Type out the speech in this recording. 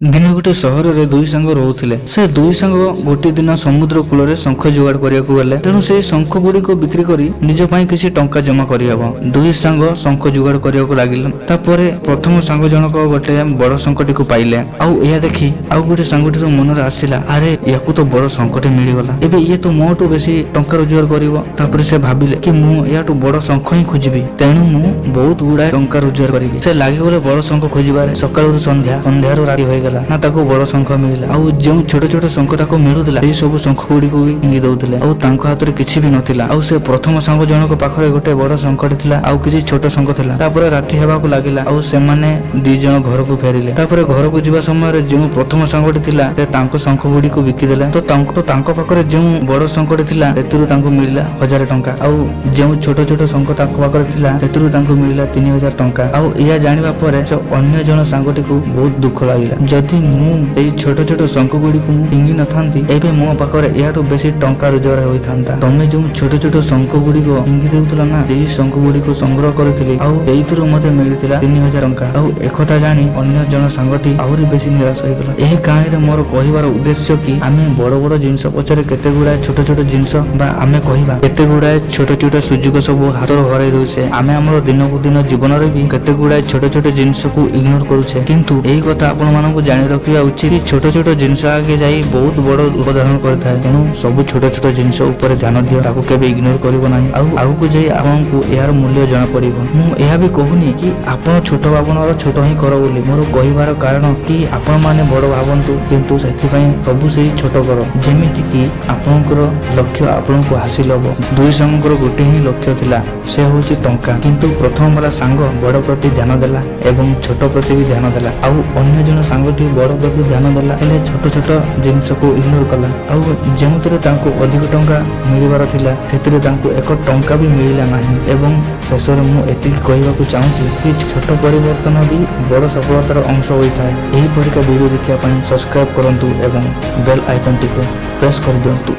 ଦିନେ ଗୋଟେ ସହରରେ ଦୁଇ ସାଙ୍ଗ ରହୁଥିଲେ। ସେ ଦୁଇ ସାଙ୍ଗ ଗୋଟିଏ ଦିନ ସମୁଦ୍ର କୂଳରେ ଶଙ୍ଖ ଯୋଗାଡ଼ କରିବାକୁ ଗଲେ। ତେଣୁ ସେହି ଶଙ୍ଖ ଗୁଡ଼ିକୁ ବିକ୍ରି କରି ନିଜ ପାଇଁ କିଛି ଟଙ୍କା ଜମା କରିହେବ। ଦୁଇ ସାଙ୍ଗ ଶଙ୍ଖ ଯୋଗାଡ଼ କରିବାକୁ ଲାଗିଲେ। ତାପରେ ପ୍ରଥମ ସାଙ୍ଗ ଜଣକ ଗୋଟେ ବଡ଼ ଶଙ୍ଖଟିକୁ ପାଇଲେ। ଆଉ ଏହା ଦେଖି ଆଉ ଗୋଟେ ସାଙ୍ଗଟିର ମନରେ ଆସିଲା, ଆରେ ୟାକୁ ତ ବଡ଼ ଶଙ୍ଖଟେ ମିଳିଗଲା, ଏବେ ଇଏ ତ ମୋଠୁ ବେଶୀ ଟଙ୍କା ରୋଜଗାର କରିବ। ତାପରେ ସେ ଭାବିଲେ କି ମୁଁ ୟାଠୁ ବଡ଼ ଶଙ୍ଖ ହିଁ ଖୋଜିବି, ତେଣୁ ମୁଁ ବହୁତ ଗୁଡ଼ାଏ ଟଙ୍କା ରୋଜଗାର କରିବି। ସେ ଲାଗିଗଲେ ବଡ଼ ଶଙ୍ଖ ଖୋଜିବାରେ। ସକାଳରୁ ସନ୍ଧ୍ୟା, ସନ୍ଧ୍ୟାରୁ ରାତି ହୋଇଗଲା ନା ତାକୁ ବଡ଼ ଶଙ୍ଖ ମିଳିଲା। ଆଉ ଯେଉଁ ଛୋଟ ଛୋଟ ଶଙ୍ଖ ତାକୁ ମିଳୁଥିଲା ସେଇ ସବୁ ଶଙ୍ଖ ଗୁଡ଼ିକୁ ବି ଫିଙ୍ଗି ଦଉଥିଲେ। ଆଉ ତାଙ୍କ ହାତରେ କିଛି ବି ନଥିଲା। ଆଉ ସେ ପ୍ରଥମ ସାଙ୍ଗ ଜଣକ ପାଖରେ ଗୋଟେ ବଡ଼ ଶଙ୍ଖଟେ ଥିଲା, ଆଉ କିଛି ଛୋଟ ଶଙ୍ଖ ଥିଲା। ତାପରେ ରାତି ହେବାକୁ ଲାଗିଲା ଆଉ ସେମାନେ ଦି ଜଣ ଘରକୁ ଫେରିଲେ। ତାପରେ ଘରକୁ ଯିବା ସମୟରେ ଯେଉଁ ପ୍ରଥମ ସାଙ୍ଗଟି ଥିଲା ସେ ତାଙ୍କ ଶଙ୍ଖ ଗୁଡ଼ିକୁ ବିକିଦେଲେ। ତ ତାଙ୍କ ପାଖରେ ଯେଉଁ ବଡ଼ ଶଙ୍ଖଟି ଥିଲା ସେଥିରୁ ତାଙ୍କୁ ମିଳିଲା 1000 ଟଙ୍କା। ଆଉ ଯେଉଁ ଛୋଟ ଛୋଟ ଶଙ୍ଖ ତାଙ୍କ ପାଖରେ ଥିଲା ସେଥିରୁ ତାଙ୍କୁ ମିଳିଲା 3000 ଟଙ୍କା। ଆଉ ଏହା ଜାଣିବା ପରେ ସେ ଅନ୍ୟ ଜଣ ସାଙ୍ଗଟିକୁ ବହୁତ ଦୁଃଖ ଲାଗିଲା, ଯଦି ମୁଁ ଏଇ ଛୋଟ ଛୋଟ ଶଙ୍ଖ ଗୁଡ଼ିକୁ ଫିଙ୍ଗି ନଥାନ୍ତି ଏବେ ମୋ ପାଖରେ ଏହାଠୁ ବେଶୀ ଟଙ୍କା ରୋଜଗାର ହୋଇଥାନ୍ତା। ତମେ ଯେଉଁ ଛୋଟ ଛୋଟ ଶଙ୍ଖ ଗୁଡ଼ିକ ଫିଙ୍ଗି ଦେଉଥିଲ ନା, ସେଇ ଶଙ୍ଖ ଗୁଡ଼ିକୁ ସଂଗ୍ରହ କରିଥିଲି ଆଉ ସେଇଥିରୁ ମୋତେ ମିଳିଥିଲା 3000 ଟଙ୍କା। ଆଉ ଏକଥା ଜାଣି ଅନ୍ୟ ଜଣ ସାଙ୍ଗଟି ଆହୁରି ବେଶୀ ନିରାଶ ହୋଇଗଲା। ଏହି କାହାଣୀରେ ମୋର କହିବାର ଉଦ୍ଦେଶ୍ୟ କି ଆମେ ବଡ଼ ବଡ଼ ଜିନିଷ ପଛରେ କେତେ ଗୁଡ଼ାଏ ଛୋଟ ଛୋଟ ଜିନିଷ ବା ଆମେ କହିବା କେତେ ଗୁଡ଼ାଏ ଛୋଟ ଛୋଟ ସୁଯୋଗ ସବୁ ହାତରୁ ହରାଇ ଦଉଛେ। ଆମେ ଆମର ଦିନକୁ ଦିନ ଜୀବନରେ ବି କେତେ ଗୁଡ଼ାଏ ଛୋଟ ଛୋଟ ଜିନିଷକୁ ଇଗ୍ନୋର କରୁଛେ। କିନ୍ତୁ ଏହି କଥା ଆପଣମାନଙ୍କୁ ଜାଣି ରଖିବା ଉଚିତ, ଛୋଟ ଛୋଟ ଜିନିଷ ଆଗେ ଯାଇ ବହୁତ ବଡ଼ ରୂପ ଧାରଣ କରିଥାଏ। ତେଣୁ ସବୁ ଛୋଟ ଛୋଟ ଜିନିଷ ଉପରେ ଧ୍ୟାନ ଦିଅ, ତାକୁ କେବେ ଇଗ୍ନୋର କରିବ ନାହିଁ। ଆଉ ଆଗକୁ ଯାଇ ଆପଣଙ୍କୁ ଏହାର ମୂଲ୍ୟ ଜଣାପଡ଼ିବ। ମୁଁ ଏହା ବି କହୁନି କି ଆପଣ ଛୋଟ ଭାବନାର ଛୋଟ ହିଁ କର ବୋଲି। ମୋର କହିବାର କାରଣ କି ଆପଣମାନେ ବଡ଼ ଭାବନ୍ତୁ, କିନ୍ତୁ ସେଥିପାଇଁ ସବୁ ସେଇ ଛୋଟ କର, ଯେମିତି କି ଆପଣଙ୍କର ଲକ୍ଷ୍ୟ ଆପଣଙ୍କୁ ହାସିଲ ହେବ। ଦୁଇ ସାଙ୍ଗଙ୍କର ଗୋଟେ ହିଁ ଲକ୍ଷ୍ୟ ଥିଲା, ସେ ହେଉଛି ଟଙ୍କା। କିନ୍ତୁ ପ୍ରଥମ ବାଲା ସାଙ୍ଗ ବଡ଼ ପ୍ରତି ଧ୍ୟାନ ଦେଲା ଏବଂ ଛୋଟ ପ୍ରତି ବି ଧ୍ୟାନ ଦେଲା। ଆଉ ଅନ୍ୟ ଜଣ ସାଙ୍ଗଟି ବଡ଼ ପ୍ରତି ଧ୍ୟାନ ଦେଲା ହେଲେ ଛୋଟ ଛୋଟ ଜିନିଷକୁ ଇଗ୍ନୋର କଲା। ଆଉ ଯେଉଁଥିରେ ତାଙ୍କୁ ଅଧିକ ଟଙ୍କା ମିଳିବାର ଥିଲା ସେଥିରେ ତାଙ୍କୁ 1 ଟଙ୍କା ବି ମିଳିଲା ନାହିଁ। ଏବଂ ଶେଷରେ ମୁଁ ଏତିକି କହିବାକୁ ଚାହୁଁଛି କି ଛୋଟ ପରିବର୍ତ୍ତନ ବି ବଡ଼ ସଫଳତାର ଅଂଶ ହୋଇଥାଏ। ଏହିପରିକା ଭିଡ଼ିଓ ଦେଖିବା ପାଇଁ ସବସ୍କ୍ରାଇବ୍ କରନ୍ତୁ ଏବଂ ବେଲ୍ ଆଇକନ୍ଟିକୁ ପ୍ରେସ୍ କରିଦିଅନ୍ତୁ।